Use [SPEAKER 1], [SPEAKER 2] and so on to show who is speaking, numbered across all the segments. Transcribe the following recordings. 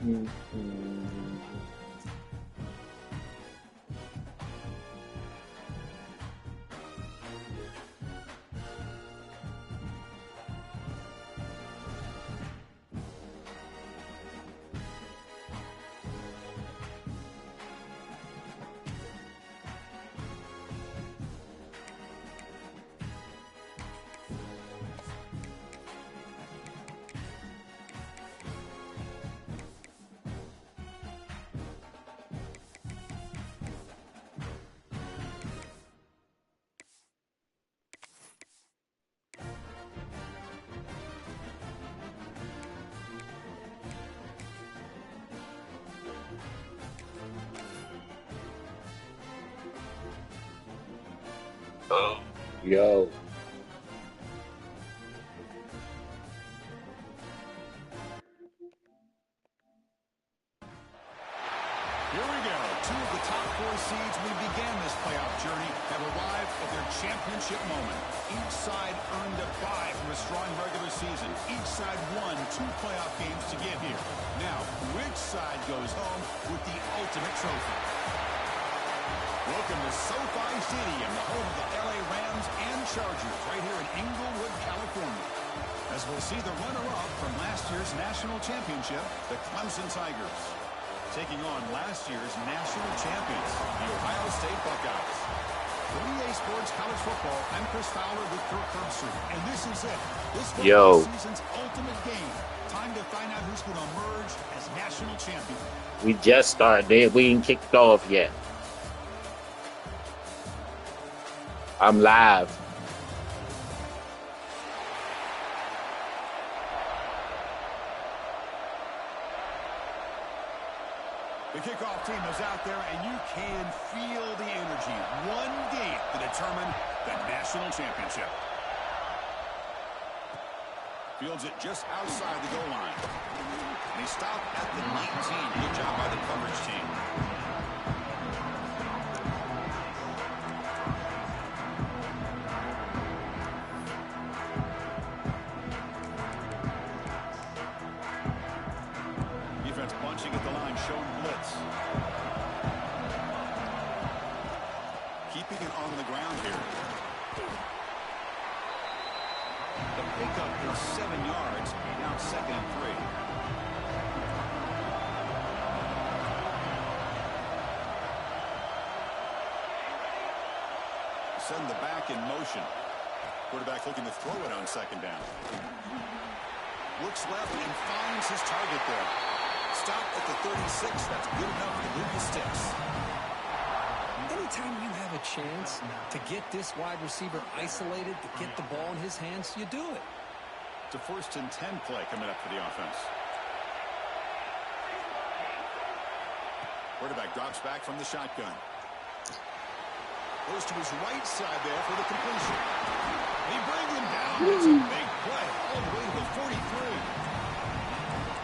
[SPEAKER 1] Mhm. Yo.
[SPEAKER 2] Here we go. Two of the top four seeds we began this playoff journey have arrived at their championship moment. Each side earned a bye from a strong regular season. Each side won 2 playoff games to get here. Now, which side goes home with the ultimate trophy? Welcome to SoFi Stadium, the home of the LA Rams and Chargers, right here in Inglewood, California. As we'll see the runner-up from last year's national championship, the Clemson Tigers, taking on last year's national champions, the Ohio State Buckeyes. For EA Sports College Football, I'm Chris Fowler with Kirk Herbstreit, and this is it. This football season's ultimate game. Time to find out who's going to emerge as national champion.
[SPEAKER 1] We just started. We ain't kicked off yet. I'm live.
[SPEAKER 2] The kickoff team is out there, and you can feel the energy. One game to determine the national championship. Fields it just outside the goal line. They stop at the 19. Good job by the coverage team. Defense bunching at the line, showing blitz. Keeping it on the ground here. The pickup is 7 yards. Now 2nd and 3. Send the back in motion. Quarterback looking to throw it on 2nd down. Looks left and finds his target there. Stop at the 36. That's good enough to move the sticks.
[SPEAKER 3] Anytime you have a chance to get this wide receiver isolated, to get the ball in his hands, you do it.
[SPEAKER 2] It's a 1st and 10 play coming up for the offense. Quarterback drops back from the shotgun. Goes to his right side there for the completion. They bring him down. It's a big play all the way to the 43.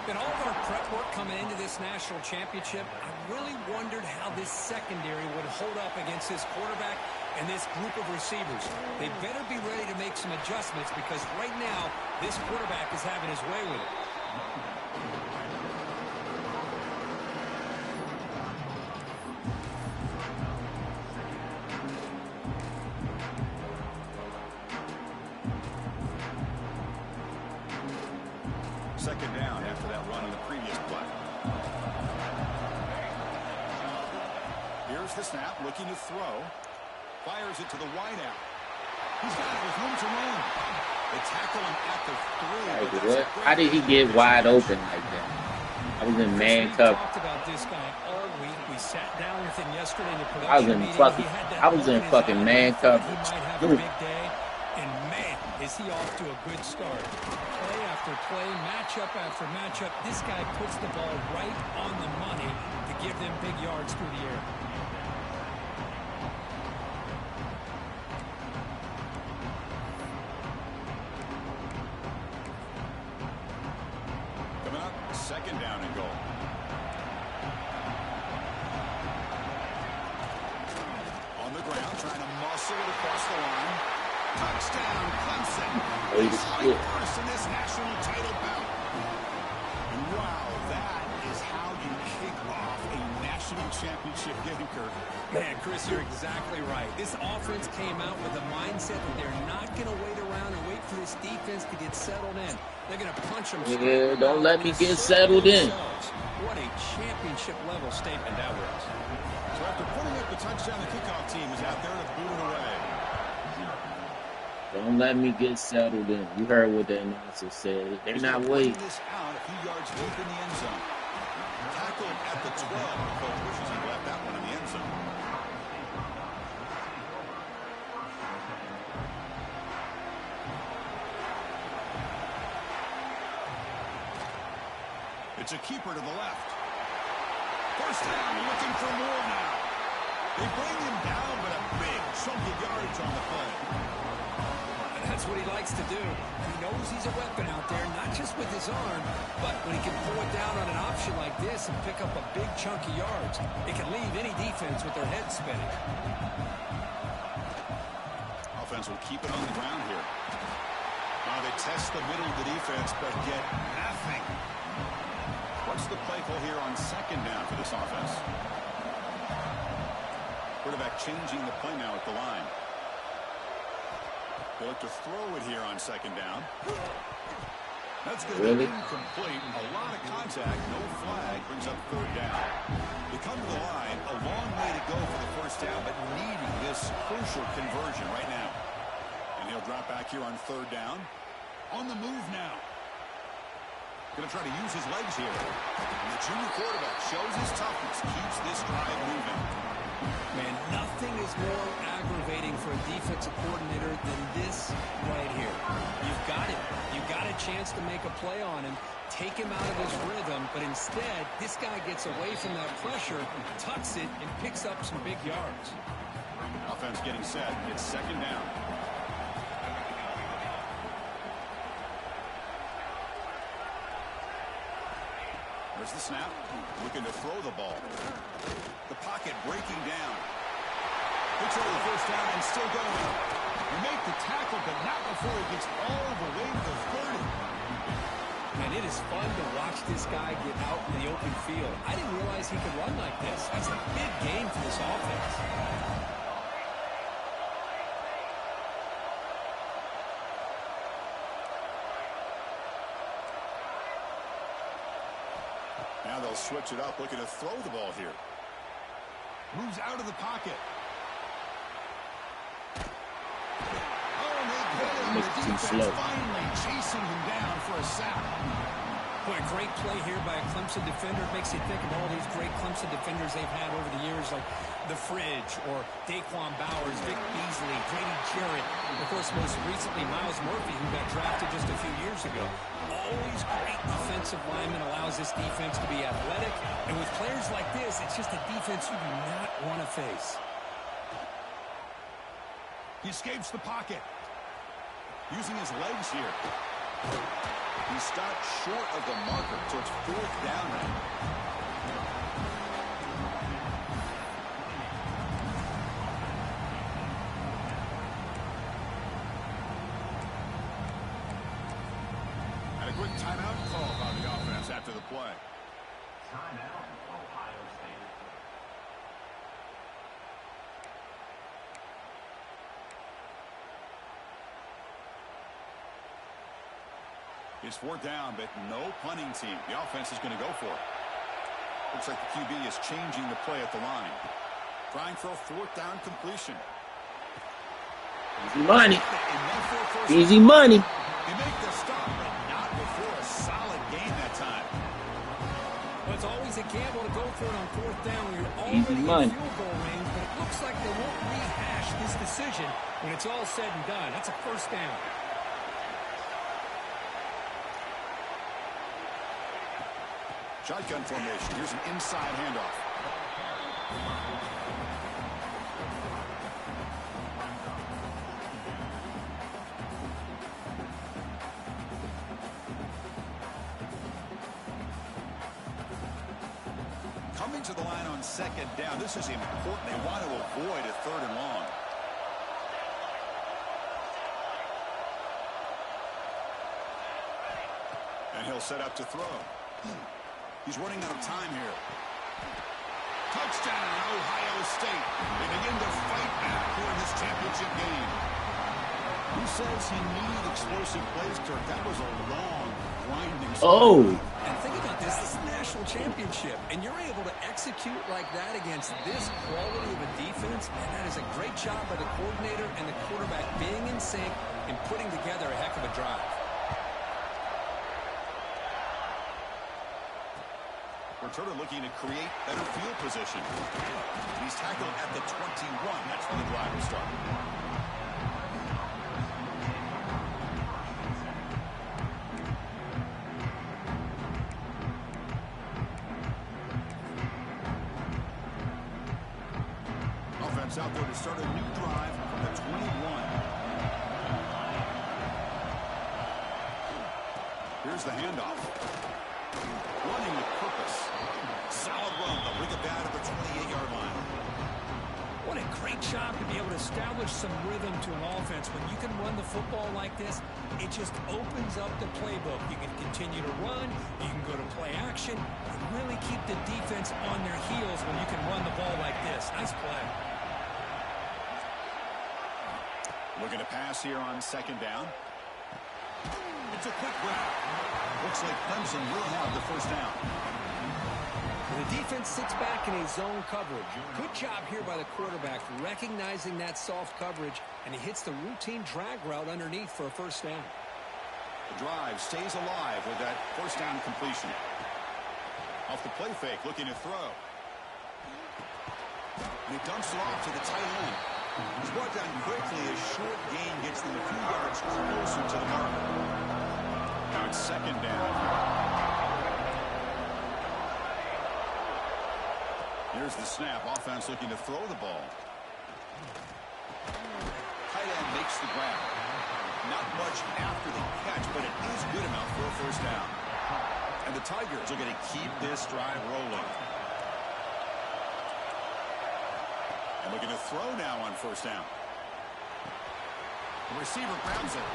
[SPEAKER 3] In all of our prep work coming into this national championship, I really wondered how this secondary would hold up against this quarterback and this group of receivers. They better be ready to make some adjustments because right now, this quarterback is having his way with it.
[SPEAKER 2] Second down after that run on the previous play. Here's the snap, looking to throw. Fires it to the wideout. He's got it with room to run. They tackle him at the 3.
[SPEAKER 1] How did he get wide open like that? I was in man coverage.
[SPEAKER 3] We talked about this guy all week. We sat down with him yesterday in the production
[SPEAKER 1] I was in
[SPEAKER 3] meeting.
[SPEAKER 1] fucking man coverage.
[SPEAKER 3] He might have a big day, and man, is he off to a good start. Play after play, matchup after matchup, this guy puts the ball right on the money to give them big yards through the air.
[SPEAKER 2] Coming up, 2nd down and goal. On the ground, trying to muscle it across the line. Touchdown, Clemson. He's first in this national title bout. And wow, that is is how you kick off a national championship game, Kirk.
[SPEAKER 3] Man, Chris, you're exactly right. This offense came out with a mindset that they're not going to wait around and wait for this defense to get settled in. They're going to punch them straight.
[SPEAKER 1] Yeah, don't let me get settled in.
[SPEAKER 3] What a championship-level statement that was.
[SPEAKER 2] So after putting up the touchdown, the kickoff team is out there to boot it away.
[SPEAKER 1] Don't let me get settled in. You heard what the announcer said. They're not waiting.
[SPEAKER 2] This out a few yards deep in the end zone. Tackled at the 12. Coach wishes he left that one in the end zone. It's a keeper to the left. First down, looking for more now. They bring him down, but a big chunk of yardage on the play.
[SPEAKER 3] That's what he likes to do. He knows he's a weapon out there, not just with his arm, but when he can pull it down on an option like this and pick up a big chunk of yards, it can leave any defense with their head spinning.
[SPEAKER 2] Offense will keep it on the ground here. Now they test the middle of the defense, but get nothing. What's the play call here on second down for this offense? Quarterback changing the play now at the line. They look to throw it here on second down. That's going to be incomplete. A lot of contact, no flag, brings up third down. They come to the line, a long way to go for the first down, but needing this crucial conversion right now. And he'll drop back here on third down. On the move now. Going to try to use his legs here. And the junior quarterback shows his toughness, keeps this drive moving.
[SPEAKER 3] Man, nothing is more aggravating for a defensive coordinator than this right here. You've got it. You've got a chance to make a play on him, take him out of his rhythm, but instead, this guy gets away from that pressure, tucks it, and picks up some big yards.
[SPEAKER 2] Offense getting set. It's second down. There's the snap. Looking to throw the ball. The pocket breaking down. Picks over the first down and still going. They make the tackle, but not before he gets all the way to the 30.
[SPEAKER 3] And it is fun to watch this guy get out in the open field. I didn't realize he could run like this. That's a big game for this offense.
[SPEAKER 2] Now they'll switch it up, looking to throw the ball here. Moves out of the pocket. Oh, and they get him. The defense finally chasing him down for a sack.
[SPEAKER 3] Boy, a great play here by a Clemson defender. It makes you think of all these great Clemson defenders they've had over the years, like The Fridge or Daquan Bowers, Vic Beasley, Grady Jarrett, and of course, most recently, Miles Murphy, who got drafted just a few years ago. Always great defensive lineman, allows this defense to be athletic. And with players like this, it's just a defense you do not want to face.
[SPEAKER 2] He escapes the pocket. Using his legs here. He stopped short of the marker, so it's fourth down now. And a quick timeout call by the offense after the play.
[SPEAKER 4] Timeout, Ohio State.
[SPEAKER 2] It's fourth down, but no punting team. The offense is going to go for it. Looks like the QB is changing the play at the line. Trying for a fourth down completion.
[SPEAKER 1] Easy money. Easy money.
[SPEAKER 2] They make the stop, but not before a solid gain that time.
[SPEAKER 3] Well, it's always a gamble to go for it on fourth down when you're already in field goal range, but it looks like they won't rehash this decision when it's all said and done. That's a first down.
[SPEAKER 2] Shotgun formation. Here's an inside handoff. Coming to the line on second down. This is important. They want to avoid a third and long. And he'll set up to throw. He's running out of time here. Touchdown, Ohio State. They begin to fight back here in this championship game. Who says he needed explosive plays, Kirk? That was a long, grinding
[SPEAKER 1] Oh.
[SPEAKER 3] And think about this. This is a national championship, and you're able to execute like that against this quality of a defense, and that is a great job by the coordinator and the quarterback being in sync and putting together a heck of a drive.
[SPEAKER 2] Returner looking to create better field position. He's tackled at the 21. That's where the drive will start. Offense out there to start a new drive from the 21. Here's the handoff. Running with purpose. Solid run. They'll bring it down to the 28-yard line.
[SPEAKER 3] What a great job to be able to establish some rhythm to an offense. When you can run the football like this, it just opens up the playbook. You can continue to run, you can go to play action, and really keep the defense on their heels when you can run the ball like this. Nice play.
[SPEAKER 2] Looking to pass here on second down. It's a quick grab. Looks like Clemson will have the first down.
[SPEAKER 3] The defense sits back in a zone coverage. Good job here by the quarterback recognizing that soft coverage, and he hits the routine drag route underneath for a first down.
[SPEAKER 2] The drive stays alive with that first down completion. Off the play fake, looking to throw. And he dumps it off to the tight end. He's brought down quickly. A short gain gets them a few yards closer to the marker. Now it's second down. Here's the snap. Offense looking to throw the ball. Tight end makes the grab. Not much after the catch, but it is good enough for a first down. And the Tigers are going to keep this drive rolling. And looking to throw now on first down. The receiver grabs it.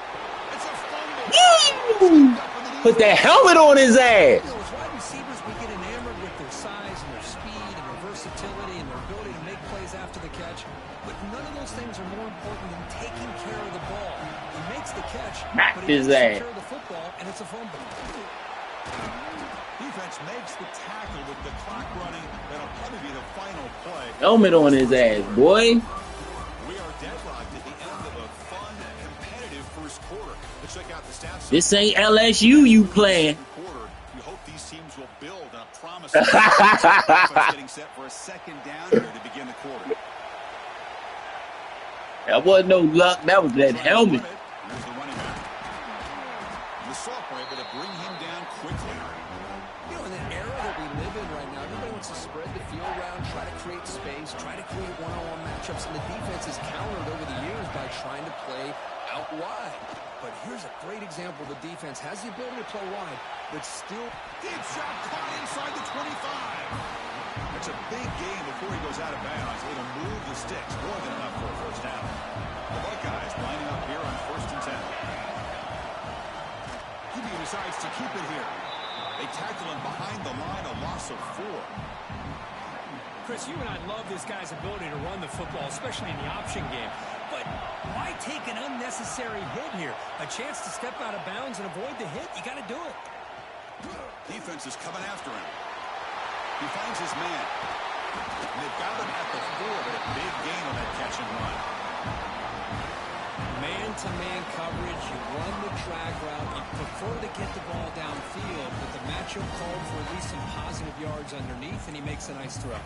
[SPEAKER 2] It's a fumble.
[SPEAKER 1] Put that helmet on his ass.
[SPEAKER 3] You know, as wide receivers, we get enamored with their size and their speed and their versatility and their ability to make plays after the catch. But none of those things are more important than taking care of the ball. He makes the catch, but he takes care of the football, and it's a fumble.
[SPEAKER 2] Defense makes the tackle with the clock running. That'll probably be the final play.
[SPEAKER 1] Helmet on his ass, boy.
[SPEAKER 2] We are deadlocked at the end of a fun, competitive first quarter. Let's check out the stats.
[SPEAKER 1] This ain't LSU you playing.
[SPEAKER 2] You hope these teams will build on a promising offense getting set for a second down here to begin the quarter.
[SPEAKER 1] That wasn't no luck. That was that helmet.
[SPEAKER 2] Here's the running back. The sophomore able to bring him down quickly.
[SPEAKER 3] You know, in the era that we live in right now, everybody wants to spread the field around, try to create space, try to create one-on-one matchups, and the defense has countered over the years by trying to play out wide. But here's a great example. The defense has the ability to play wide, but still...
[SPEAKER 2] Deep shot caught inside the 25. That's a big gain before he goes out of bounds. It'll move the sticks more than enough for a first down. The Buckeyes lining up here on 1st and 10. He decides to keep it here. They tackle him behind the line, a loss of 4.
[SPEAKER 3] Chris, you and I love this guy's ability to run the football, especially in the option game. But why take an unnecessary hit here? A chance to step out of bounds and avoid the hit? You got to do it.
[SPEAKER 2] Defense is coming after him. He finds his man. And they've got him at the 4, but a big gain on that catch and run.
[SPEAKER 3] Man-to-man coverage, you run the drag route, you prefer to get the ball downfield, but the matchup called for at least some positive yards underneath, and he makes a nice throw.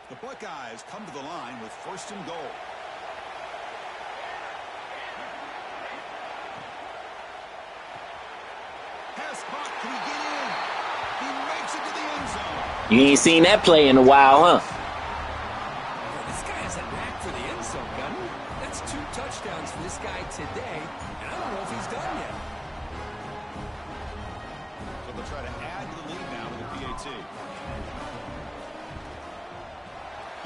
[SPEAKER 2] The Buckeyes come to the line with 1st and goal. Pass caught. Can he get in? He makes it to the end zone.
[SPEAKER 1] You ain't seen that play in a while, huh?
[SPEAKER 3] This guy has a knack for the end zone, Gunner. That's 2 touchdowns for this guy today, and I don't know if he's done yet.
[SPEAKER 2] So they'll try to add to the lead now with the PAT.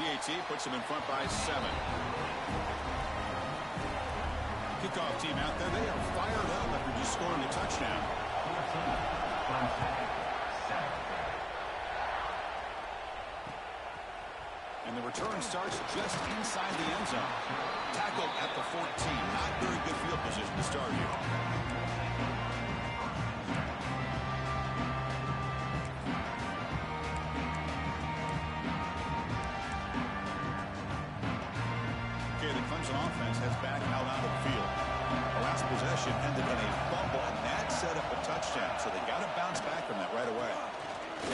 [SPEAKER 2] PAT puts them in front by 7. Kickoff team out there. They are fired up after just scoring a touchdown. And the return starts just inside the end zone. Tackled at the 14. Not very good field position to start here. Okay, the Clemson offense heads back out onto the field. The last possession ended in a fumble, and that set up a touchdown. So they got to bounce back from that right away.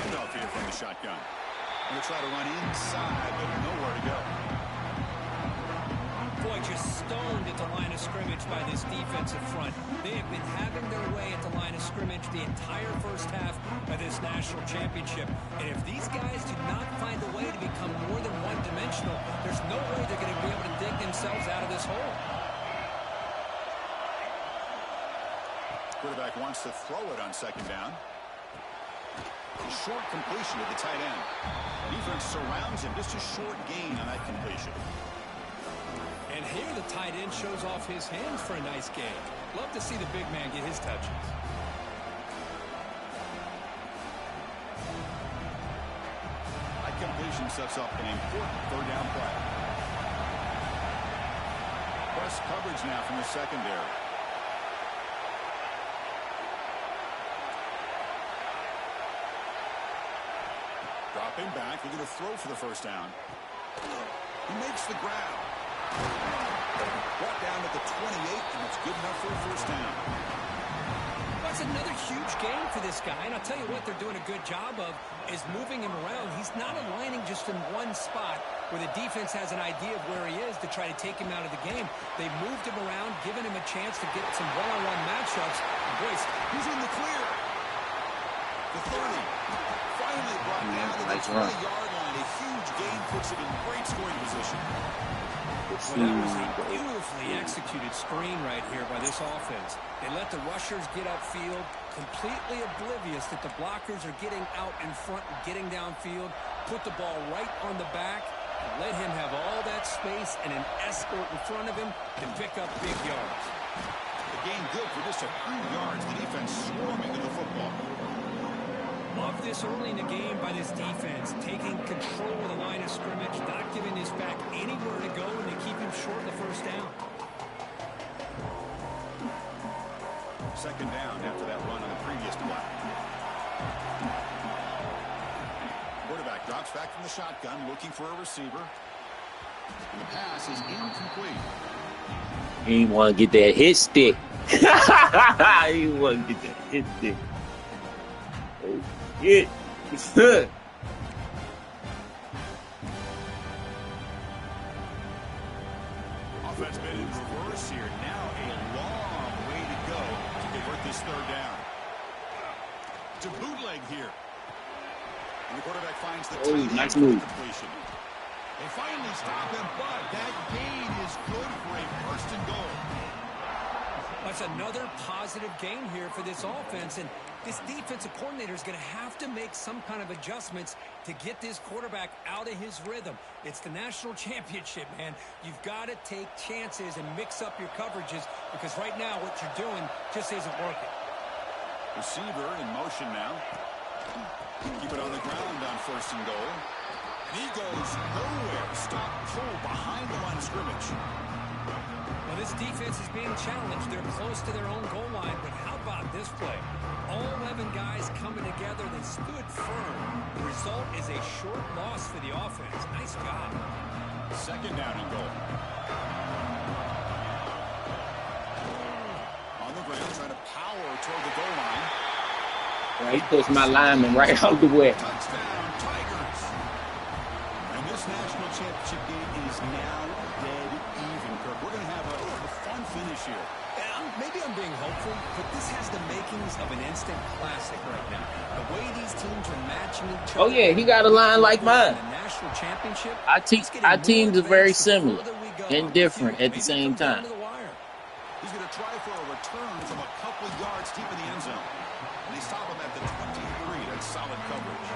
[SPEAKER 2] Handoff here from the shotgun. Going to try to run inside, but nowhere to go.
[SPEAKER 3] Boy, just stoned at the line of scrimmage by this defensive front. They have been having their way at the line of scrimmage the entire first half of this national championship. And if these guys do not find a way to become more than one-dimensional, there's no way they're going to be able to dig themselves out of this hole.
[SPEAKER 2] Quarterback wants to throw it on second down. Short completion to the tight end. Defense surrounds him. Just a short gain on that completion.
[SPEAKER 3] And here the tight end shows off his hands for a nice gain. Love to see the big man get his touches.
[SPEAKER 2] That completion sets up an important third down play. Press coverage now from the secondary. Dropping back, they're going to throw for the first down. He makes the grab. Brought down at the 28, and it's good enough for a first down.
[SPEAKER 3] That's another huge gain for this guy, and I'll tell you what they're doing a good job of is moving him around. He's not aligning just in one spot where the defense has an idea of where he is to try to take him out of the game. They moved him around, giving him a chance to get some one-on-one matchups. And boys,
[SPEAKER 2] he's in the clear. The 30. Finally brought down to the 20-yard line. A huge gain puts him in great scoring position.
[SPEAKER 3] Well, that was a beautifully executed screen right here by this offense. They let the rushers get upfield, completely oblivious that the blockers are getting out in front and getting downfield, put the ball right on the back, and let him have all that space and an escort in front of him to pick up big yards.
[SPEAKER 2] The gain good for just a few yards. The defense swarming to the football.
[SPEAKER 3] Love this early in the game by this defense, taking control of the line of scrimmage, not giving this back anywhere to go, and they keep him short the first down.
[SPEAKER 2] Second down after that run on the previous play. Quarterback drops back from the shotgun, looking for a receiver. And the pass is incomplete.
[SPEAKER 1] He didn't want to get that hit stick. He didn't want to get that hit stick. Oh, shit.
[SPEAKER 2] Offense been in reverse here. Now a long way to go to convert this third down. To bootleg here. And the quarterback finds the tight end
[SPEAKER 1] nice
[SPEAKER 2] for
[SPEAKER 1] move.
[SPEAKER 2] the completion. They finally stop him, but that gain is good for a first and goal.
[SPEAKER 3] That's another positive gain here for this offense, and this defensive coordinator is going to have to make some kind of adjustments to get this quarterback out of his rhythm. It's the national championship, man. You've got to take chances and mix up your coverages because right now what you're doing just isn't working.
[SPEAKER 2] Receiver in motion now. Keep it on the ground on first and goal. And he goes nowhere. Stop pull behind the line of scrimmage.
[SPEAKER 3] Well, this defense is being challenged. They're close to their own goal line, but how about this play? All 11 guys coming together. They stood firm. The result is a short loss for the offense. Nice job.
[SPEAKER 2] Second down and goal. On the ground, trying to power toward the goal line.
[SPEAKER 1] Right, he puts my lineman right out the way.
[SPEAKER 2] Touchdown, Tigers. And this national championship game is now dead even, Kirk. We're going to have a fun finish here.
[SPEAKER 3] Yeah, maybe I'm being hopeful, but this has the makings of an instant classic right now. The way these teams are matching each other.
[SPEAKER 1] Oh, yeah, he got a line like mine.
[SPEAKER 3] The national championship.
[SPEAKER 1] Our teams are very similar and different at the same time.
[SPEAKER 2] He's going to try for a return from a couple of yards deep in the end zone. And they stop him at the 23. That's solid coverage.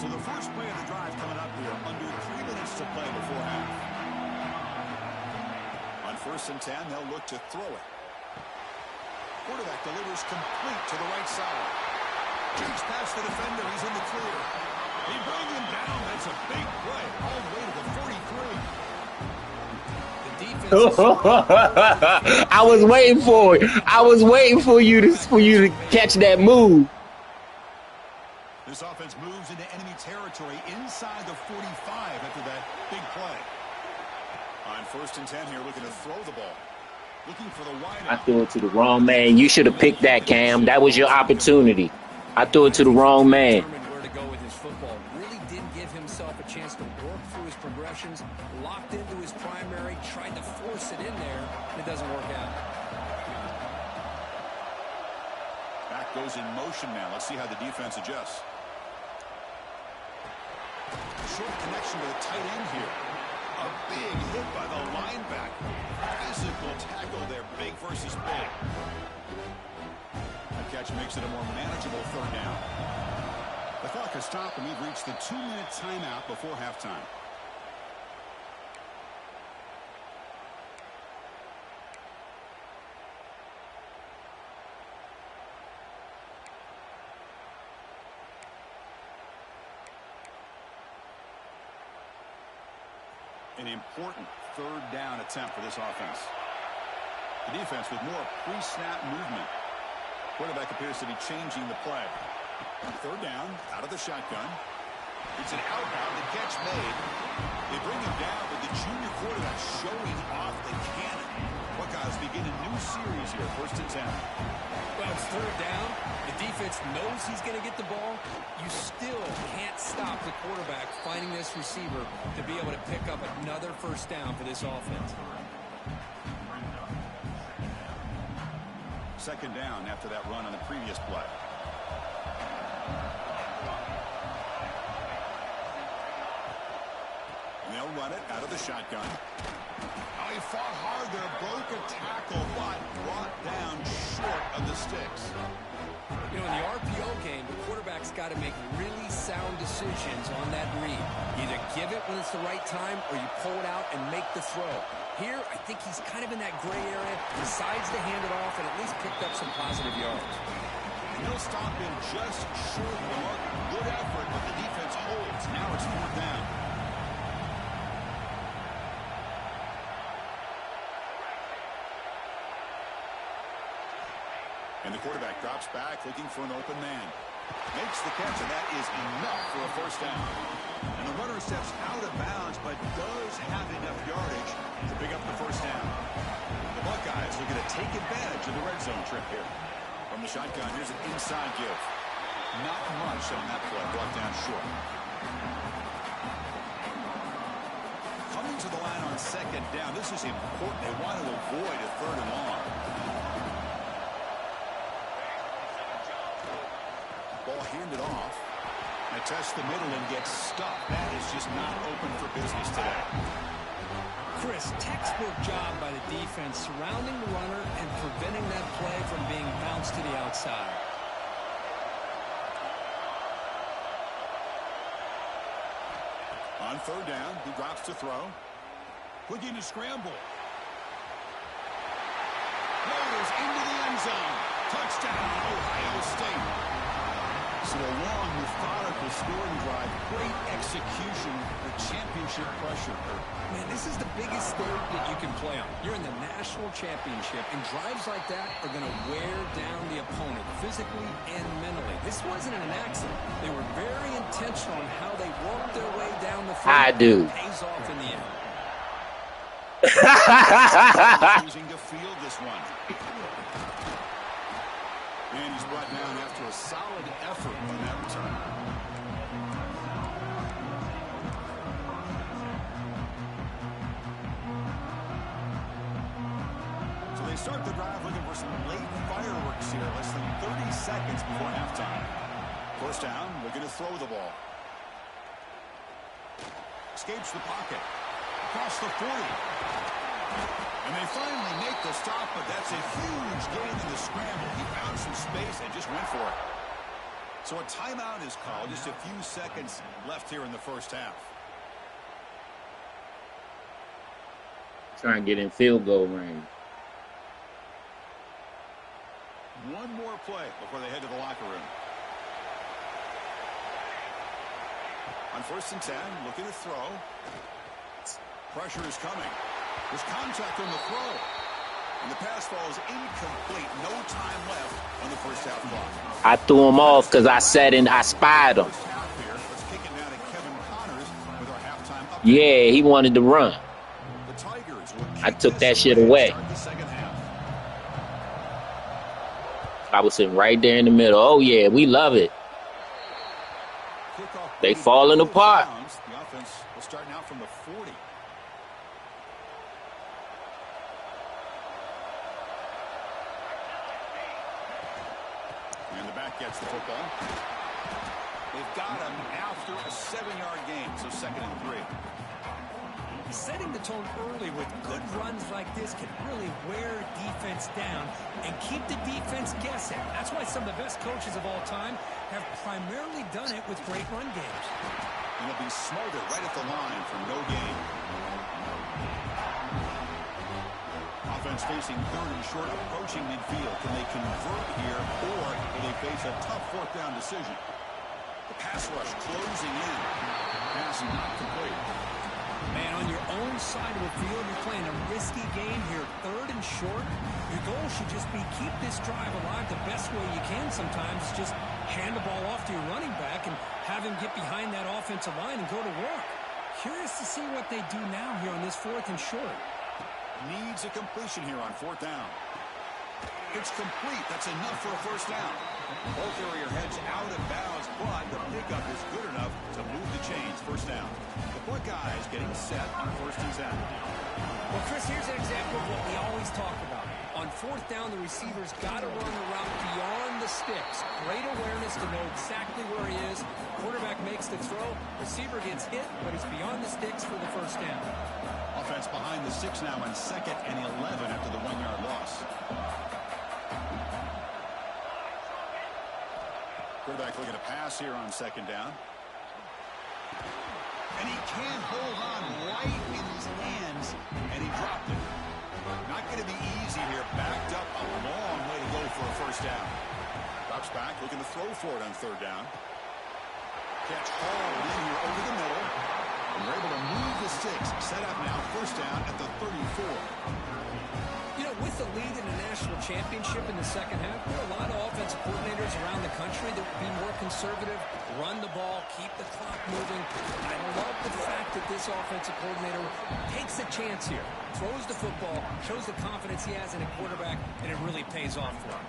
[SPEAKER 2] So the first play of the drive coming up here, under 3 minutes to play before half. On 1st and 10, they'll look to throw it. Quarterback delivers complete to the right side. Cheeks past the defender. He's in the clear. They bring him down. That's a big play. All the way to the 43.
[SPEAKER 1] I was waiting for it. I was waiting for you to catch that move.
[SPEAKER 2] This offense moves into enemy territory inside the 45 after that big play. On 1st and 10 here, looking to throw the ball. Looking for the wide
[SPEAKER 1] I threw it to the wrong man. You should have picked that, Cam. That was your opportunity. I threw it to the wrong man.
[SPEAKER 3] Where to go with his football. Really didn't give himself a chance to work through his progressions. Locked into his primary, tried to force it in there, and it doesn't work out.
[SPEAKER 2] Back goes in motion now. Let's see how the defense adjusts. Short connection to the tight end here. A big hit by the linebacker. Physical tackle there, big versus big. That catch makes it a more manageable 3rd down. The clock has stopped, and we've reached the 2-minute timeout before halftime. An important 3rd down attempt for this offense. The defense with more pre-snap movement. Quarterback appears to be changing the play. 3rd down, out of the shotgun. It's an outbound, the catch made. They bring him down, but the junior quarterback showing off the cannon. Buckeyes begin a new series here, 1st and 10.
[SPEAKER 3] Well, it's 3rd down. The defense knows he's going to get the ball. You still can't stop the quarterback finding this receiver to be able to pick up another 1st down for this offense.
[SPEAKER 2] 2nd down after that run on the previous play. And they'll run it out of the shotgun. Oh, he fought hard there, broke a tackle, but brought down short of the sticks.
[SPEAKER 3] You know, in the RPO game, the quarterback's got to make really sound decisions on that read. Either give it when it's the right time or you pull it out and make the throw. Here, I think he's kind of in that gray area, decides to hand it off and at least picked up some positive yards.
[SPEAKER 2] He'll stop him just short of the mark. Good effort, but the defense holds. Now it's 4th down. And the quarterback drops back, looking for an open man. Makes the catch, and that is enough for a 1st down. And the runner steps out of bounds, but does have enough yardage to pick up the 1st down. The Buckeyes looking to take advantage of the red zone trip here. From the shotgun, here's an inside give. Not much on that play, brought down short. Coming to the line on 2nd down, this is important. They want to avoid a 3rd and long. Ball handed off. And tests the middle and gets stuck. That is just not open for business today.
[SPEAKER 3] Chris, textbook job by the defense surrounding the runner and preventing that play from being bounced to the outside.
[SPEAKER 2] On 3rd down, he drops to throw. Looking to scramble. Motors into the end zone. Touchdown, Ohio State. So a long, methodical scoring drive. Great execution with championship pressure.
[SPEAKER 3] Man, this is the biggest stage that you can play on. You're in the national championship, and drives like that are going to wear down the opponent physically and mentally. This wasn't an accident. They were very intentional in how they worked their way down the field.
[SPEAKER 1] I do.
[SPEAKER 3] It pays off in the end.
[SPEAKER 2] Choosing to field this one. And he's brought down after a solid effort on that return. So they start the drive looking for some late fireworks here. Less than 30 seconds before halftime. 1st down, looking to throw the ball. Escapes the pocket. Across the 40. And they finally make the stop, but that's a huge gain in the scramble. He found some space and just went for it. So a timeout is called. Just a few seconds left here in the first half.
[SPEAKER 1] Trying to get in field goal range.
[SPEAKER 2] One more play before they head to the locker room. On 1st and 10, looking to throw. Pressure is coming. There's contact on the throw. And the pass falls incomplete. No time left on the first half clock.
[SPEAKER 1] I threw him off because I spied him. Yeah, he wanted to run. I took that shit away. I was sitting right there in the middle. Oh, yeah, we love it. They falling apart.
[SPEAKER 2] The offense will start now from the 40. And the back gets the football. They've got him after a 7-yard gain, so 2nd and 3.
[SPEAKER 3] Setting the tone early with good runs like this can really wear defense down and keep the defense guessing. That's why some of the best coaches of all time have primarily done it with great run games.
[SPEAKER 2] And it'll be smothered right at the line for no gain. Offense facing 3rd and short, approaching midfield. Can they convert here, or will they face a tough 4th down decision? The pass rush closing in. Pass not complete.
[SPEAKER 3] Man, on your own side of the field, you're playing a risky game here. 3rd and short. Your goal should just be keep this drive alive the best way you can sometimes. Just hand the ball off to your running back and have him get behind that offensive line and go to work. Curious to see what they do now here on this 4th and short.
[SPEAKER 2] Needs a completion here on 4th down. It's complete. That's enough for a 1st down. Ball carrier heads out of bounds, but the pickup is good enough to move the chains. 1st down. The Buckeyes getting set on 1st and 10.
[SPEAKER 3] Well, Chris, here's an example of what we always talk about. On 4th down, the receiver's got to run the route beyond the sticks. Great awareness to know exactly where he is. Quarterback makes the throw. Receiver gets hit, but he's beyond the sticks for the 1st down.
[SPEAKER 2] Offense behind the 6 now on 2nd and 11 after the 1-yard loss. Quarterback looking to pass here on 2nd down. And he can't hold on right in his hands, and he dropped it. Not going to be easy here. Backed up a long way to go for a 1st down. Drops back, looking to throw for it on 3rd down. Catch hauled in here over the middle. And we're able to move the sticks. Set up now, 1st down at the 34.
[SPEAKER 3] You know, with the lead in the national championship in the 2nd half, there are a lot of offensive coordinators around the country that would be more conservative, run the ball, keep the clock moving. I love the fact that this offensive coordinator takes a chance here, throws the football, shows the confidence he has in a quarterback, and it really pays off for him.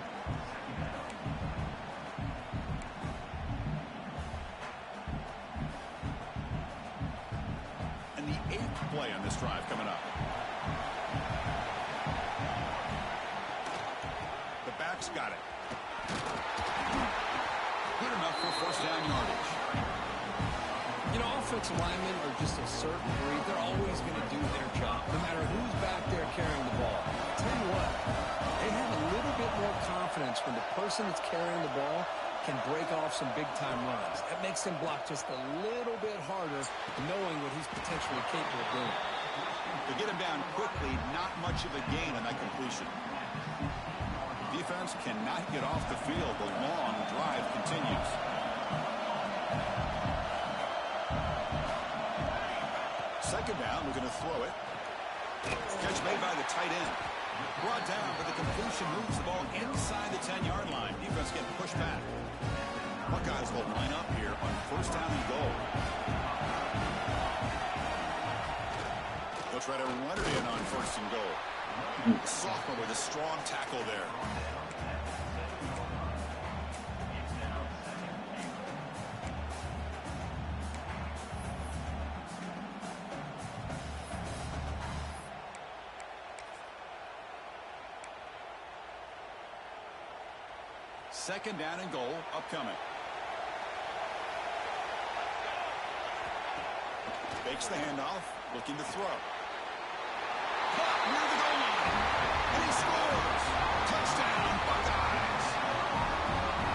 [SPEAKER 2] And the 8th play on this drive coming up. Got it. Good enough for 1st down yardage.
[SPEAKER 3] You know, offensive linemen are just a certain breed. They're always going to do their job, no matter who's back there carrying the ball. I'll tell you what, they have a little bit more confidence when the person that's carrying the ball can break off some big-time runs. That makes them block just a little bit harder, knowing what he's potentially capable of doing.
[SPEAKER 2] They get him down quickly, not much of a gain on that completion. Defense cannot get off the field. The long drive continues. Second down, we're going to throw it. Catch made by the tight end. Brought down, but the completion moves the ball inside the 10-yard line. Defense getting pushed back. Buckeyes will line up here on 1st down and goal. They'll try to run it in on 1st and goal. Sophomore with a strong tackle there. Second down and goal upcoming. Fakes the handoff, looking to throw. Caught near the goal line, and he scores. Touchdown, Buckeyes.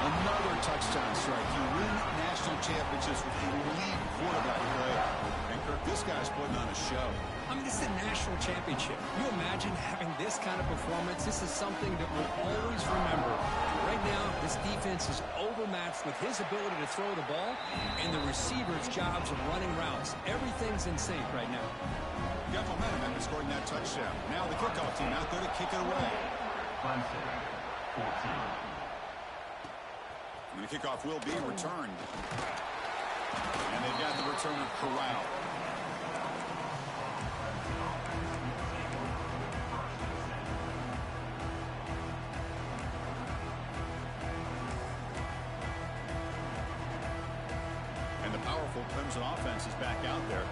[SPEAKER 2] Another touchdown strike. You win national championships with elite quarterback play. And Kirk, this guy's putting on a show.
[SPEAKER 3] I mean, this is a national championship. Can you imagine having this kind of performance? This is something that we'll always remember. Right now, this defense is overmatched with his ability to throw the ball and the receiver's jobs of running routes. Everything's in sync right now.
[SPEAKER 2] Got momentum after scoring that touchdown. Now the kickoff team out there to kick it away.
[SPEAKER 4] Clemson, 14.
[SPEAKER 2] And the kickoff will be returned. And they've got the returner corralled. And the powerful Clemson offense is back out there.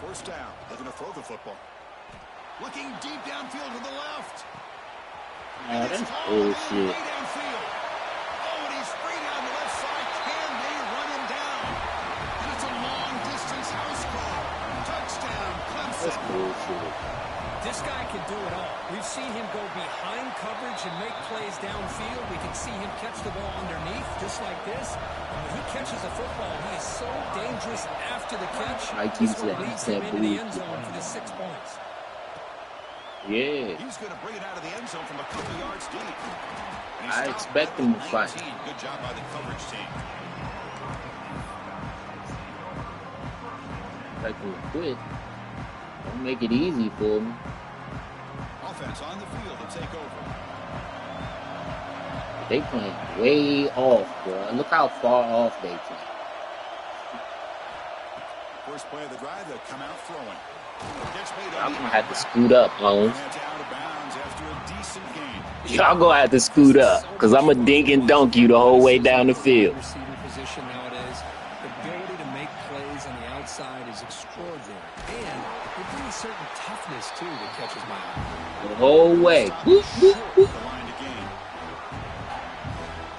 [SPEAKER 2] First down. They're going to throw the football. Looking deep downfield to the left.
[SPEAKER 1] Oh, that's bullshit.
[SPEAKER 2] Way downfield. Oh, and he's free down the left side. Can they run him down? And it's a long-distance house call. Touchdown, Clemson.
[SPEAKER 1] That's bullshit.
[SPEAKER 3] This guy can do it all. We've seen him go behind coverage and make plays downfield. We can see him catch the ball underneath, just like this. And when he catches a football, he is so dangerous after the catch. This one leads him into the end zone for the 6 points.
[SPEAKER 1] Yeah.
[SPEAKER 2] He's going to bring it out of the end zone from a couple yards deep. And
[SPEAKER 1] I expect him to fight.
[SPEAKER 2] Good job by the coverage team.
[SPEAKER 1] Expect him to quit. Don't make it easy for me.
[SPEAKER 2] Offense on the field to take over.
[SPEAKER 1] They playing way off, bro. Look how far off they play.
[SPEAKER 2] First play of the drive, they'll come out throwing.
[SPEAKER 1] I'm gonna have to scoot up, Holmes.
[SPEAKER 2] That's out of bounds after a decent gain.
[SPEAKER 1] Y'all gonna have to scoot up, cause I'm a dink and dunk you the whole way down the field.
[SPEAKER 3] Receiver position nowadays, the ability to make plays on the outside is extraordinary, and there brings a certain toughness too that catches my eye.
[SPEAKER 1] The whole way. Whoop, whoop, whoop.
[SPEAKER 2] The line to gain.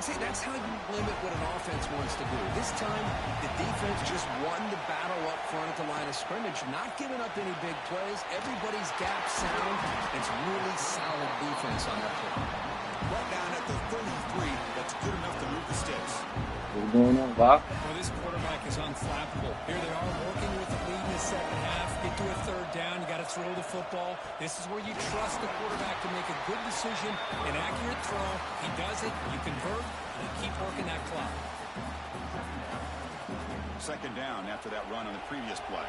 [SPEAKER 3] See, that's how you limit what an offense wants to do. This time, the defense just won the battle up front at the line of scrimmage, not giving up any big plays. Everybody's gap sound. It's really solid defense on that play.
[SPEAKER 2] Brought down at the 33. That's good enough to move the sticks.
[SPEAKER 1] What's going on, Bob?
[SPEAKER 3] Well, this quarterback is unflappable. Here they are working with the lead in the second half. Get to a third down. You got to throw the football. This is where you trust the quarterback to make a good decision, an accurate throw. He does it. You convert. And you keep working that clock.
[SPEAKER 2] Second down after that run on the previous play.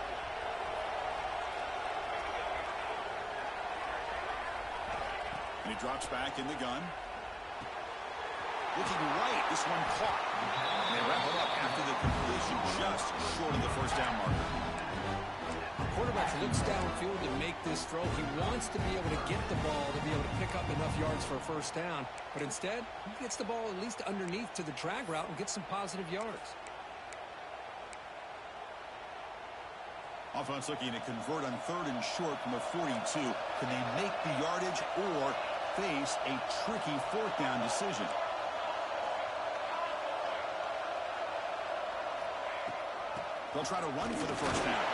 [SPEAKER 2] And he drops back in the gun. Looking right, this one caught. And they wrap it up after the completion just short of the first down marker.
[SPEAKER 3] The quarterback looks downfield to make this throw. He wants to be able to get the ball to be able to pick up enough yards for a first down. But instead, he gets the ball at least underneath to the drag route and gets some positive yards.
[SPEAKER 2] Offense looking to convert on third and short from the 42. Can they make the yardage or face a tricky fourth down decision? They'll try to run for the first down.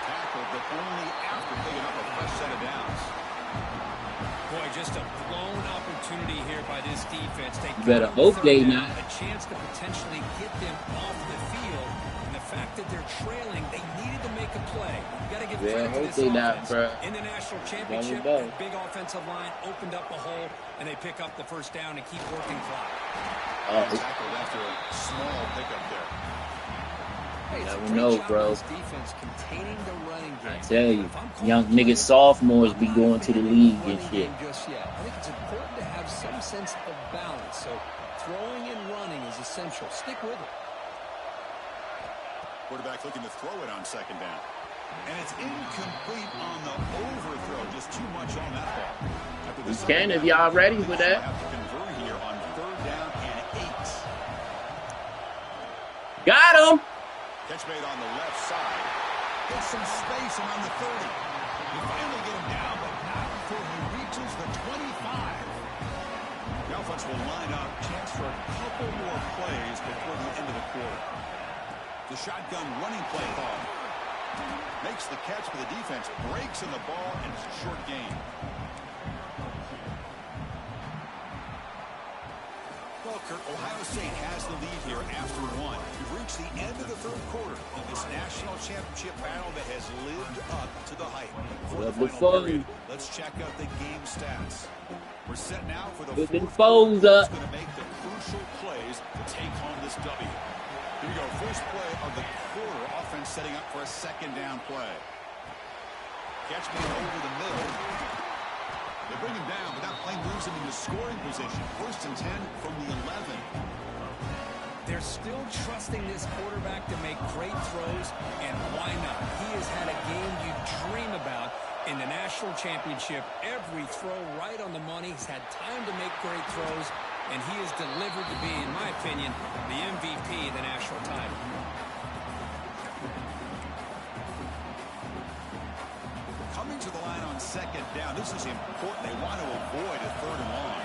[SPEAKER 2] Tackled, but only after picking up a fresh set of downs.
[SPEAKER 3] Boy, just a blown opportunity here by this defense. They
[SPEAKER 1] better hope they
[SPEAKER 3] down,
[SPEAKER 1] not.
[SPEAKER 3] a chance to potentially get them off the field. And the fact that they're trailing, they needed to make a play. You got to give credit to this offense. In the national championship, that big offensive line opened up a hole, and they pick up the first down and keep working clock.
[SPEAKER 2] Tackled after a small pickup there.
[SPEAKER 3] Hey,
[SPEAKER 1] never know, bro.
[SPEAKER 3] Defense containing the running game.
[SPEAKER 1] I tell you, young niggas sophomores be going to the league and shit.
[SPEAKER 3] Just yet. I think it's important to have some sense of balance. So throwing and running is essential. Stick with it.
[SPEAKER 2] Quarterback looking to throw it on second down. And it's incomplete on the overthrow. Just too much on that ball.
[SPEAKER 1] We can if y'all ready with that.
[SPEAKER 2] Have to convert here on third down and 8.
[SPEAKER 1] Got him.
[SPEAKER 2] Catch made on the left side. Gets some space around the 30. You finally get him down, but not before he reaches the 25. The offense will line up. Chance for a couple more plays before the end of the quarter. The shotgun running play call. Makes the catch for the defense. Breaks in the ball, and it's a short gain. record. Ohio State has the lead here after one. We've reached the end of the third quarter in this national championship battle that has lived up to the hype. For the final period, let's check out the game stats. We're set now for the fourth quarter. Who's going to make the crucial plays to take home this W? Here we go. First play of the quarter. Offense setting up for a second down play. Catch me over the middle. They bring him down, but that play moves him into scoring position. First and 10 from the 11.
[SPEAKER 3] They're still trusting this quarterback to make great throws, and why not? He has had a game you dream about in the national championship. Every throw right on the money. He's had time to make great throws, and he has delivered to be, in my opinion, the MVP of the national title.
[SPEAKER 2] Coming to the line on second down. This is important. They want to avoid a third and long.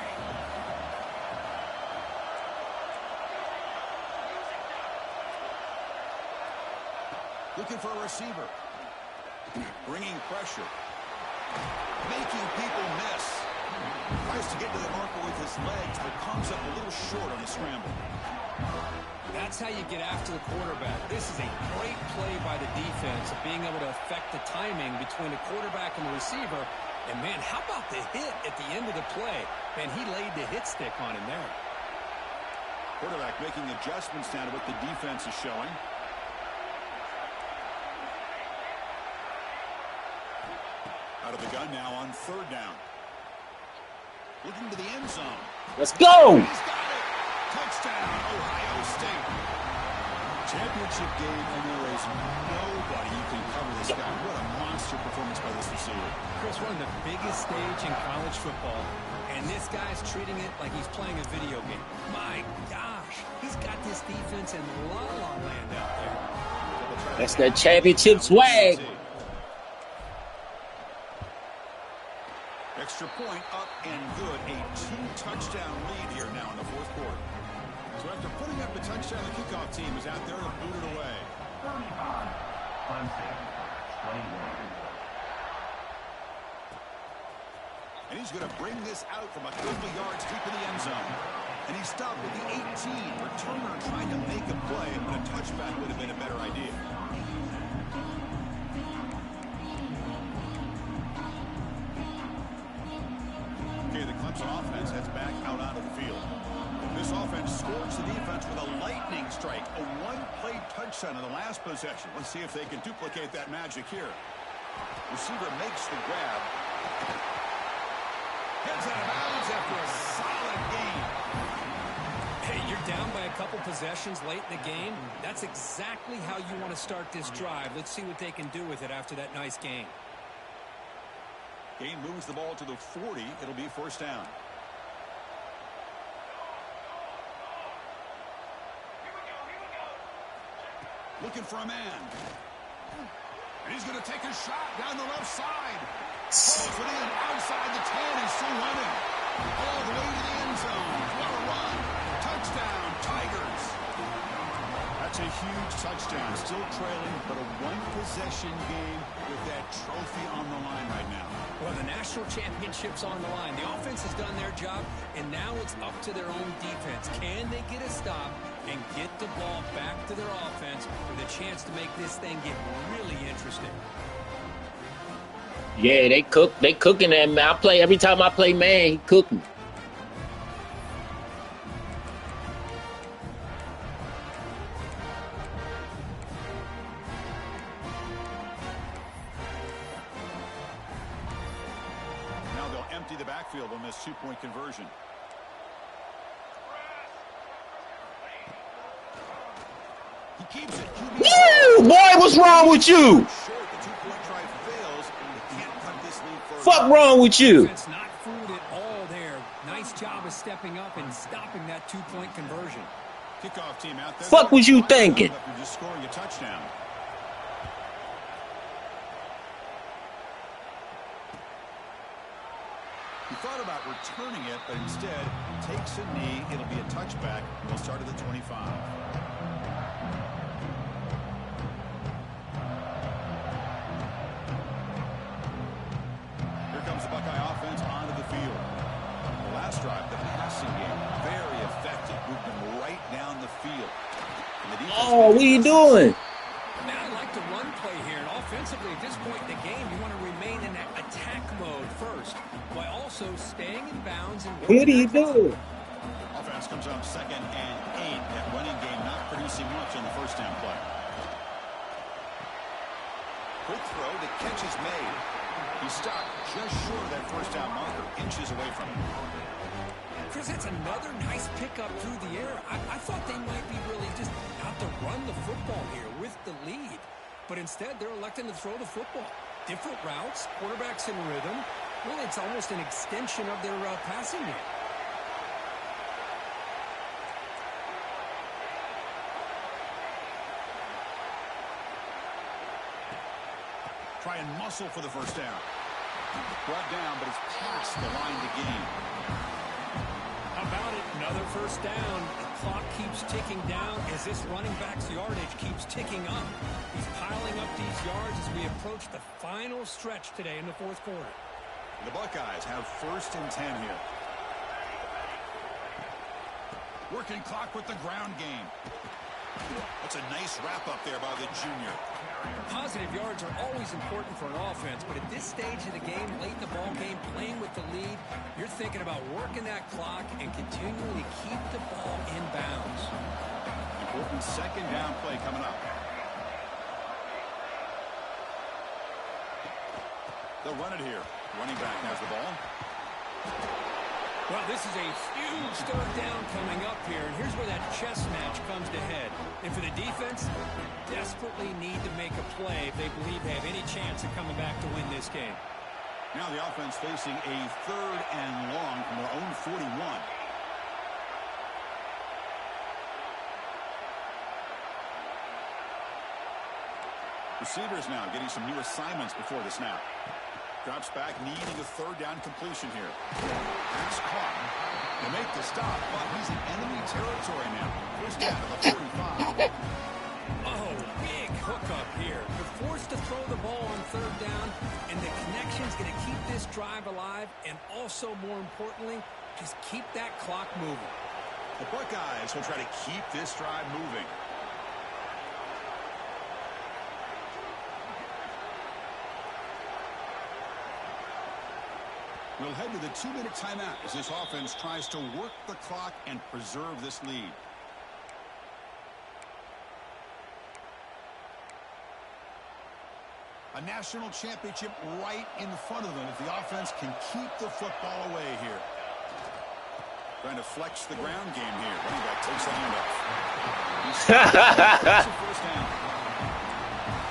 [SPEAKER 2] Looking for a receiver. Bringing pressure. Making people miss. Tries to get to the marker with his legs, but comes up a little short on the scramble.
[SPEAKER 3] That's how you get after the quarterback. This is a great play by the defense of being able to affect the timing between the quarterback and the receiver. And, man, how about the hit at the end of the play? Man, he laid the hit stick on him there.
[SPEAKER 2] Quarterback making adjustments now to what the defense is showing. Out of the gun now on third down. Looking to the end zone.
[SPEAKER 1] Let's go!
[SPEAKER 2] He's got it. Touchdown, Ohio State. Championship game, and there is nobody who can cover this guy. What a monster performance by this receiver.
[SPEAKER 3] Chris, we're on the biggest stage in college football, and this guy's treating it like he's playing a video game. My gosh, he's got this defense in la-la land out there.
[SPEAKER 1] That's that championship swag.
[SPEAKER 2] Extra point up and good. A 2-touchdown lead here now in the fourth quarter. So after putting up the touchdown, the kickoff team is out there to boot it away.
[SPEAKER 4] 35, Clemson, 21.
[SPEAKER 2] And he's going to bring this out from a couple yards deep in the end zone. And he stopped with the 18. Returner trying to make a play, but a touchback would have been a better idea. Okay, the Clemson offense heads back out onto the field. This offense scores the defense with a lightning strike. A one-play touchdown in the last possession. Let's see if they can duplicate that magic here. Receiver makes the grab. Gets out of bounds after a solid game.
[SPEAKER 3] Hey, you're down by a couple possessions late in the game. That's exactly how you want to start this drive. Let's see what they can do with it after that nice game.
[SPEAKER 2] Gain moves the ball to the 40. It'll be first down. Looking for a man. And he's going to take a shot down the left side. Pulls it in outside the 10 and still running. All the way to the end zone. What a run. Touchdown, Tigers. That's a huge touchdown. Still trailing, but a one-possession game with that trophy on the line right now.
[SPEAKER 3] Well, the national championship's on the line. The offense has done their job, and now it's up to their own defense. Can they get a stop and get the ball back to their offense with a chance to make this thing get really interesting?
[SPEAKER 1] Yeah, they cooking that man. Every time I play man, he cooking.
[SPEAKER 2] Now they'll empty the backfield on this two-point conversion. He keeps it.
[SPEAKER 1] Woo! Boy, what's wrong with you? Fuck wrong with you?
[SPEAKER 3] It's not fooled at all there. Nice job of stepping up and stopping that two-point conversion.
[SPEAKER 2] Kickoff team out there.
[SPEAKER 1] Fuck was you thinking?
[SPEAKER 2] After just scoring a touchdown. He thought about returning it, but instead takes a knee. It'll be a touchback. They'll start at the 25. Comes the Buckeye offense onto the field. The last drive, the passing game, very effective. Moved
[SPEAKER 1] Oh, what are you doing?
[SPEAKER 3] Now I like the run play here, and offensively at this point in the game, you want to remain in that attack mode first, while also staying in bounds and
[SPEAKER 1] What are
[SPEAKER 3] working
[SPEAKER 1] you
[SPEAKER 3] that clock.
[SPEAKER 1] doing?
[SPEAKER 2] Offense comes up 2nd and 8. That running game not producing much on the first down play. Quick throw, the catch is made. He stopped just short of that first down marker, inches away from him.
[SPEAKER 3] Chris, it's another nice pickup through the air. I thought they might be really just out to run the football here with the lead. But instead, they're electing to throw the football. Different routes, quarterbacks in rhythm. Really, it's almost an extension of their passing game.
[SPEAKER 2] Try and muscle for the first down. Brought down, but it's past the line to gain.
[SPEAKER 3] How about it? Another first down. The clock keeps ticking down as this running back's yardage keeps ticking up. He's piling up these yards as we approach the final stretch today in the fourth quarter.
[SPEAKER 2] The Buckeyes have 1st and 10 here. Working clock with the ground game. That's a nice wrap-up there by the junior.
[SPEAKER 3] Positive yards are always important for an offense, but at this stage of the game, late in the ball game, playing with the lead, you're thinking about working that clock and continuing to keep the ball in bounds.
[SPEAKER 2] Important 2nd down play coming up. They'll run it here. Running back has the ball.
[SPEAKER 3] Well, this is a huge 3rd down coming up here, and here's where that chess match comes to head. And for the defense, they desperately need to make a play if they believe they have any chance of coming back to win this game.
[SPEAKER 2] Now the offense facing a 3rd and long from their own 41. Receivers now getting some new assignments before the snap. Drops back, needing a 3rd down completion here. Pass caught. They make the stop, but he's in enemy territory now. First down at the 45.
[SPEAKER 3] Oh, big hookup here. They're forced to throw the ball on 3rd down, and the connection's going to keep this drive alive, and also, more importantly, just keep that clock moving.
[SPEAKER 2] The Buckeyes will try to keep this drive moving. We'll head to the 2-minute timeout as this offense tries to work the clock and preserve this lead. A national championship right in front of them if the offense can keep the football away here. Trying to flex the ground game here. Running back takes the handoff. That's a first down.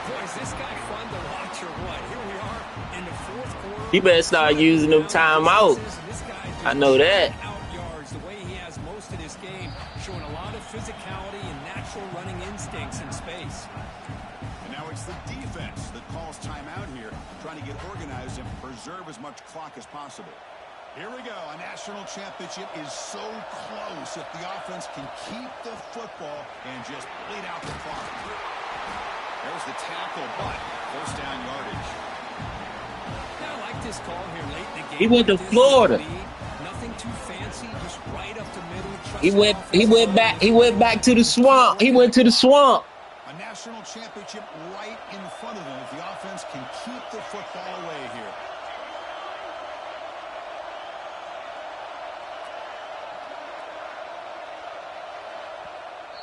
[SPEAKER 3] Boy, is this guy fun to watch or what? Here we are in the fourth quarter.
[SPEAKER 1] He better start using them timeouts. I know that.
[SPEAKER 3] Out yards, the way he has most of this game, showing a lot of physicality and natural running instincts in space.
[SPEAKER 2] And now it's the defense that calls timeout here, trying to get organized and preserve as much clock as possible. Here we go. A national championship is so close if the offense can keep the football and just bleed out the clock. There's the tackle, but first down yardage.
[SPEAKER 3] Now, I like this call here late in the game.
[SPEAKER 1] He went to Florida.
[SPEAKER 3] Nothing too fancy, just right up the middle.
[SPEAKER 1] He went back to the swamp. He went to the swamp.
[SPEAKER 2] A national championship right in front of them if the offense can keep the football away here.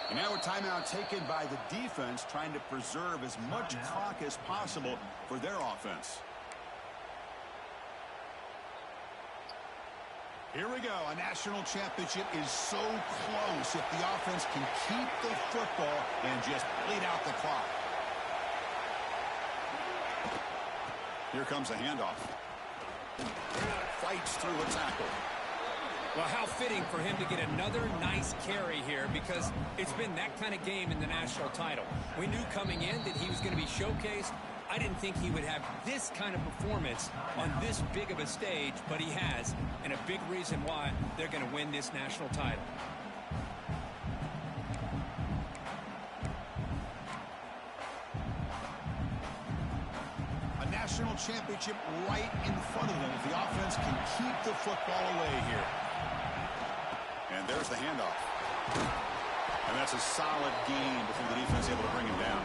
[SPEAKER 2] And now a timeout taken by the defense, trying to preserve as much clock as possible for their offense. Here we go. A national championship is so close if the offense can keep the football and just bleed out the clock. Here comes a handoff. Fights through a tackle.
[SPEAKER 3] Well, how fitting for him to get another nice carry here, because it's been that kind of game in the national title. We knew coming in that he was going to be showcased. I didn't think he would have this kind of performance on this big of a stage, but he has, and a big reason why they're going to win this national title.
[SPEAKER 2] A national championship right in front of them if the offense can keep the football away here. And there's the handoff. And that's a solid gain before the defense able to bring him down.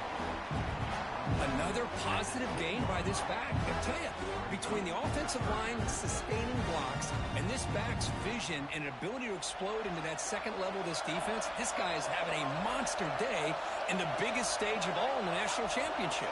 [SPEAKER 3] Another positive gain by this back. I tell you, between the offensive line sustaining blocks and this back's vision and ability to explode into that second level of this defense, this guy is having a monster day in the biggest stage of all in the national championship.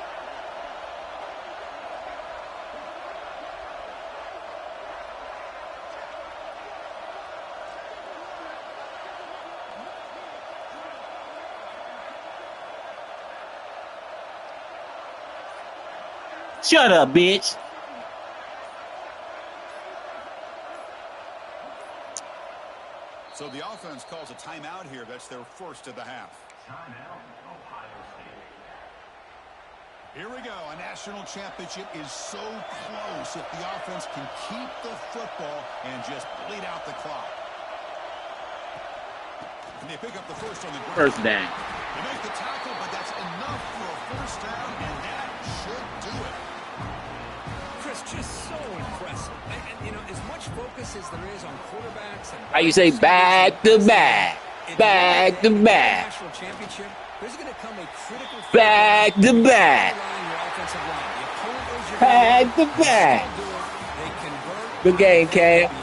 [SPEAKER 1] Shut up, bitch.
[SPEAKER 2] So the offense calls a timeout here. That's their first of the half.
[SPEAKER 4] Timeout, Ohio State.
[SPEAKER 2] Here we go. A national championship is so close if the offense can keep the football and just bleed out the clock. And they pick up the first on the ground.
[SPEAKER 1] First down.
[SPEAKER 2] They make the tackle, but that's enough for a first down, and that should do it.
[SPEAKER 3] Chris, just so impressive. And you know, as much focus as there is on quarterbacks and
[SPEAKER 1] How you say back to back? Back to back.
[SPEAKER 3] national championship, there's going to come a critical
[SPEAKER 1] Back to back. Back to back.
[SPEAKER 3] They convert.
[SPEAKER 1] Good game, Cam.
[SPEAKER 2] And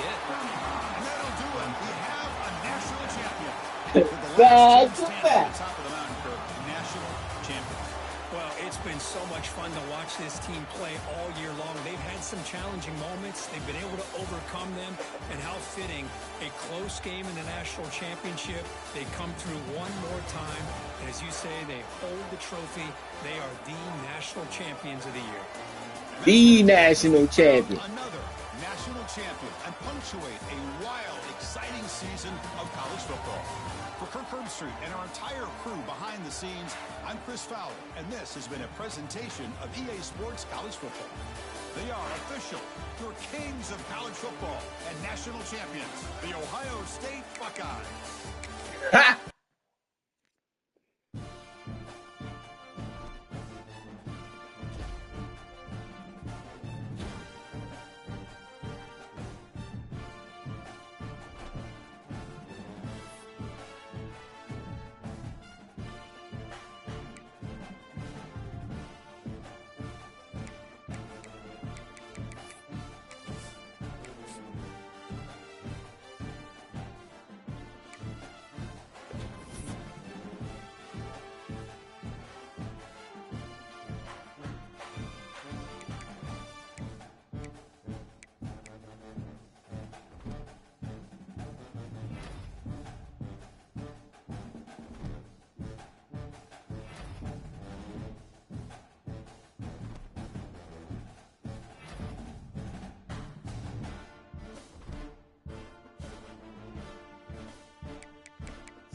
[SPEAKER 2] that'll do it. We have a national champion.
[SPEAKER 1] Back
[SPEAKER 2] With
[SPEAKER 1] to
[SPEAKER 2] the last team standing
[SPEAKER 1] back.
[SPEAKER 2] at the top of the mountain for national champions.
[SPEAKER 3] Well, it's been so much fun to watch this team play all year long. They've had some challenging moments. They've been able to overcome them. And how fitting, a close game in the national championship. They come through one more time. And as you say, they hold the trophy. They are the national champions of the year.
[SPEAKER 1] The national champion.
[SPEAKER 2] Another national champion and punctuate a wild, exciting season of college football. For Kirk Herbstreit and our entire crew behind the scenes, I'm Chris Fowler, and this has been a presentation of EA Sports College Football. They are official, your kings of college football and national champions, the Ohio State Buckeyes.
[SPEAKER 1] Ha!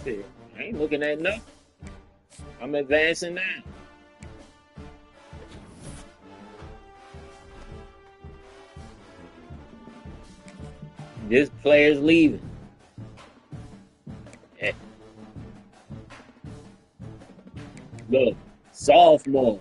[SPEAKER 1] Shit, I ain't looking at nothing. I'm advancing now. This player's leaving. Eh. Look, sophomore.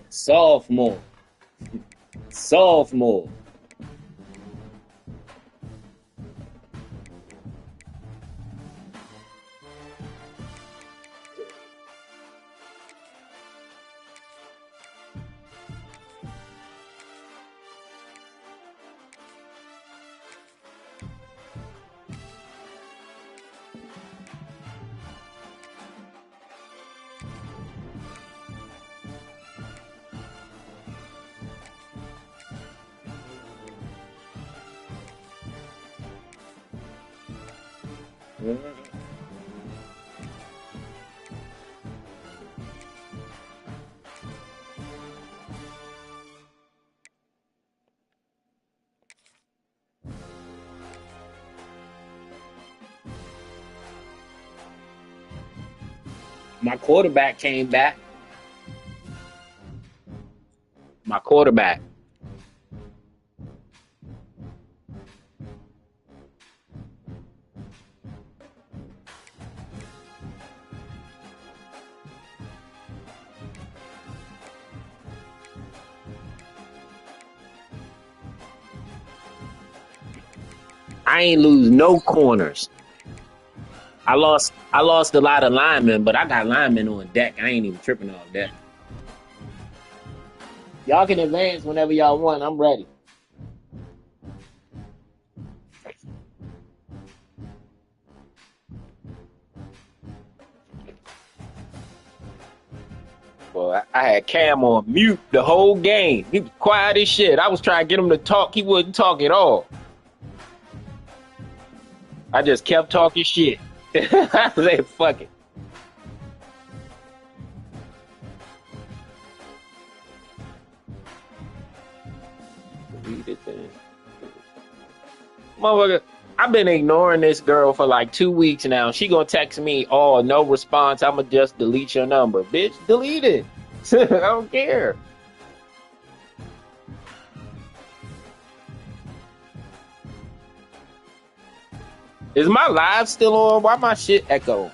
[SPEAKER 1] My quarterback came back. My quarterback. I ain't lose no corners. I lost a lot of linemen, but I got linemen on deck. I ain't even tripping off that. Y'all can advance whenever y'all want. I'm ready. Boy, I had Cam on mute the whole game. He was quiet as shit. I was trying to get him to talk. He wouldn't talk at all. I just kept talking shit. I said, fuck it. Read it then. Motherfucker, I've been ignoring this girl for like 2 weeks now. She gonna text me, oh, no response. I'ma just delete your number. Bitch, delete it. I don't care. Is my live still on? Why my shit echo?